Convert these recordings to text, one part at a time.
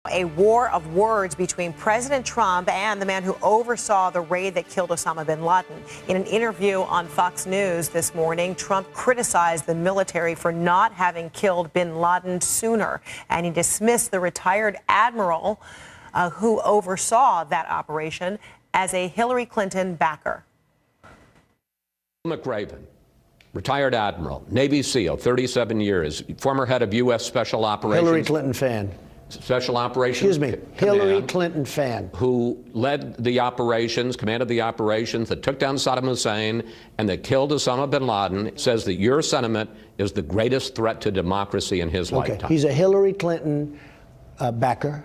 A war of words between President Trump and the man who oversaw the raid that killed Osama bin Laden. In an interview on Fox News this morning, Trump criticized the military for not having killed bin Laden sooner, and he dismissed the retired admiral who oversaw that operation as a Hillary Clinton backer. McRaven, retired admiral, Navy SEAL, 37 years, former head of U.S. Special Operations. Hillary Clinton fan. Special Operations. Excuse me, Hillary Clinton fan. Who led the operations, commanded the operations that took down Saddam Hussein and that killed Osama bin Laden, says that your sentiment is the greatest threat to democracy in his lifetime. He's a Hillary Clinton backer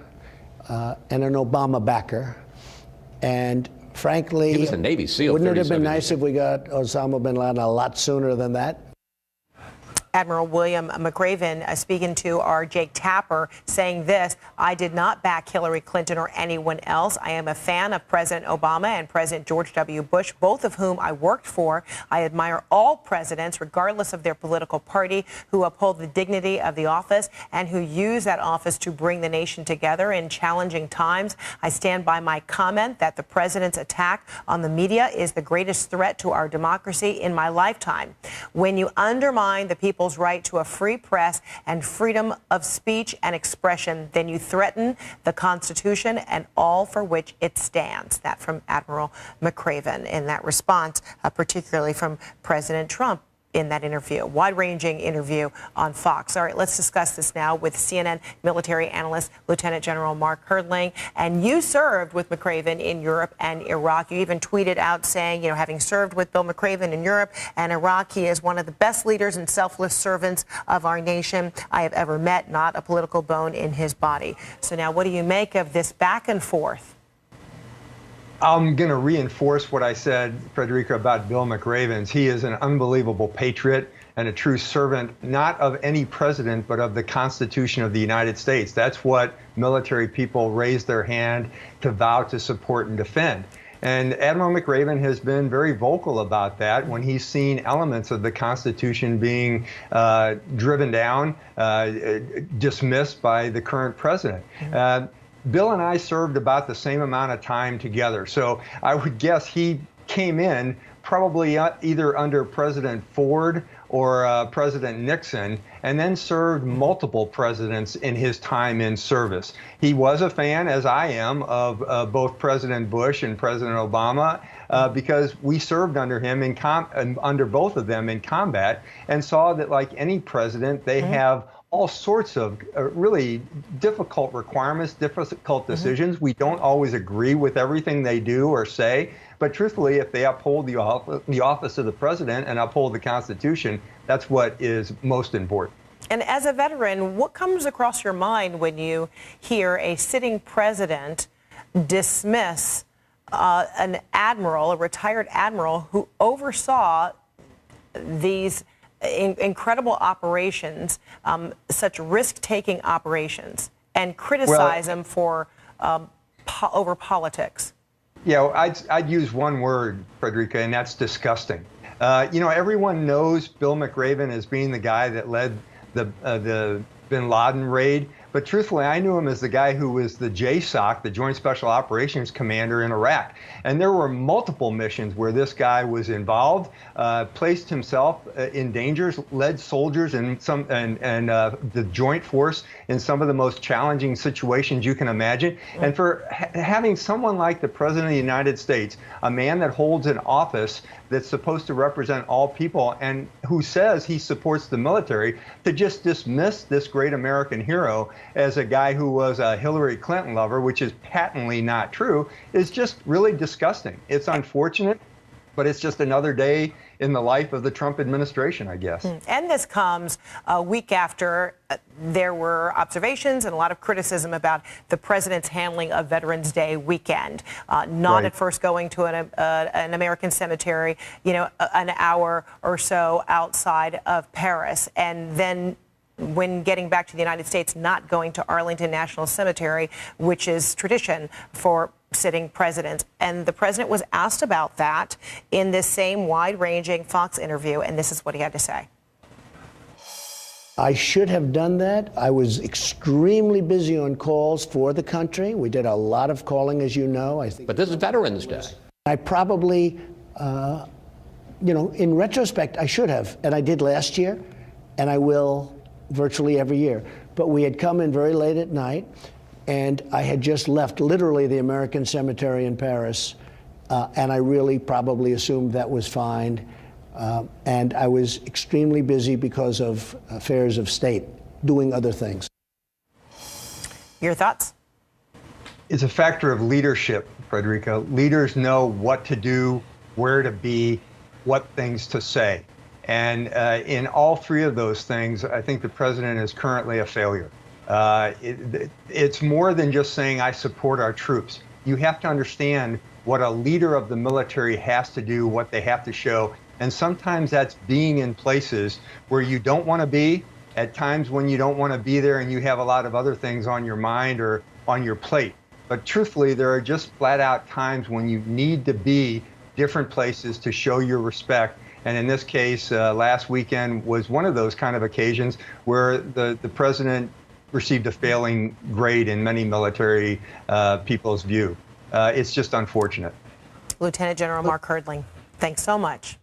and an Obama backer. And frankly, he was a Navy SEAL. Wouldn't it have been nice if we got Osama bin Laden a lot sooner than that? Admiral William McRaven speaking to our Jake Tapper, saying this: I did not back Hillary Clinton or anyone else. I am a fan of President Obama and President George W. Bush, both of whom I worked for. I admire all presidents, regardless of their political party, who uphold the dignity of the office and who use that office to bring the nation together in challenging times. I stand by my comment that the president's attack on the media is the greatest threat to our democracy in my lifetime. When you undermine the people's right to a free press and freedom of speech and expression, then you threaten the Constitution and all for which it stands. That from Admiral McRaven in that response, particularly from President Trump in that interview, wide-ranging interview on Fox. All right, let's discuss this now with CNN military analyst Lieutenant General Mark Hertling. And you served with McRaven in Europe and Iraq. You even tweeted out saying, having served with Bill McRaven in Europe and Iraq, he is one of the best leaders and selfless servants of our nation I have ever met, not a political bone in his body. So now what do you make of this back and forth? I'm going to reinforce what I said, Fredricka, about Bill McRaven. He is an unbelievable patriot and a true servant, not of any president, but of the Constitution of the United States. That's what military people raise their hand to vow to support and defend. And Admiral McRaven has been very vocal about that when he's seen elements of the Constitution being driven down, dismissed by the current president. Bill and I served about the same amount of time together. So I would guess he came in probably either under President Ford or President Nixon, and then served multiple presidents in his time in service. He was a fan, as I am, of both President Bush and President Obama, because we served under him under both of them in combat, and saw that, like any president, they have all sorts of really difficult requirements, difficult decisions. We don't always agree with everything they do or say, but truthfully, if they uphold the office of the president and uphold the Constitution, that's what is most important. And as a veteran, what comes across your mind when you hear a sitting president dismiss an admiral, a retired admiral, who oversaw these incredible operations, such risk-taking operations, and criticize them for over politics? Yeah, I'd use one word, Fredricka, and that's disgusting. Everyone knows Bill McRaven as being the guy that led the bin Laden raid. But truthfully, I knew him as the guy who was the JSOC, the Joint Special Operations Commander in Iraq. And there were multiple missions where this guy was involved, placed himself in dangers, led soldiers and the Joint Force in some of the most challenging situations you can imagine. And for having someone like the President of the United States, a man that holds an office that's supposed to represent all people and who says he supports the military, to just dismiss this great American hero as a guy who was a Hillary Clinton lover, which is patently not true, is just really disgusting. It's unfortunate, but it's just another day in the life of the Trump administration, I guess. And this comes a week after there were observations and a lot of criticism about the president's handling of Veterans Day weekend, not at first going to an American cemetery, an hour or so outside of Paris, and then when getting back to the United States, not going to Arlington National Cemetery, which is tradition for sitting presidents. And the president was asked about that in this same wide-ranging Fox interview, and this is what he had to say. I should have done that. I was extremely busy on calls for the country. We did a lot of calling, as you know. I think. But this is Veterans Day. I probably, in retrospect, I should have, and I did last year, and I will virtually every year. But we had come in very late at night, and I had just left literally the American Cemetery in Paris, and I really probably assumed that was fine. And I was extremely busy because of affairs of state, doing other things. Your thoughts? It's a factor of leadership, Fredricka. Leaders know what to do, where to be, what things to say. And in all three of those things, I think the president is currently a failure. It's more than just saying, I support our troops. You have to understand what a leader of the military has to do, what they have to show. And sometimes that's being in places where you don't want to be, at times when you don't want to be there and you have a lot of other things on your mind or on your plate. But truthfully, there are just flat out times when you need to be different places to show your respect. And in this case, last weekend was one of those kind of occasions where the president received a failing grade in many military people's view. It's just unfortunate. Lieutenant General Mark Hertling, thanks so much.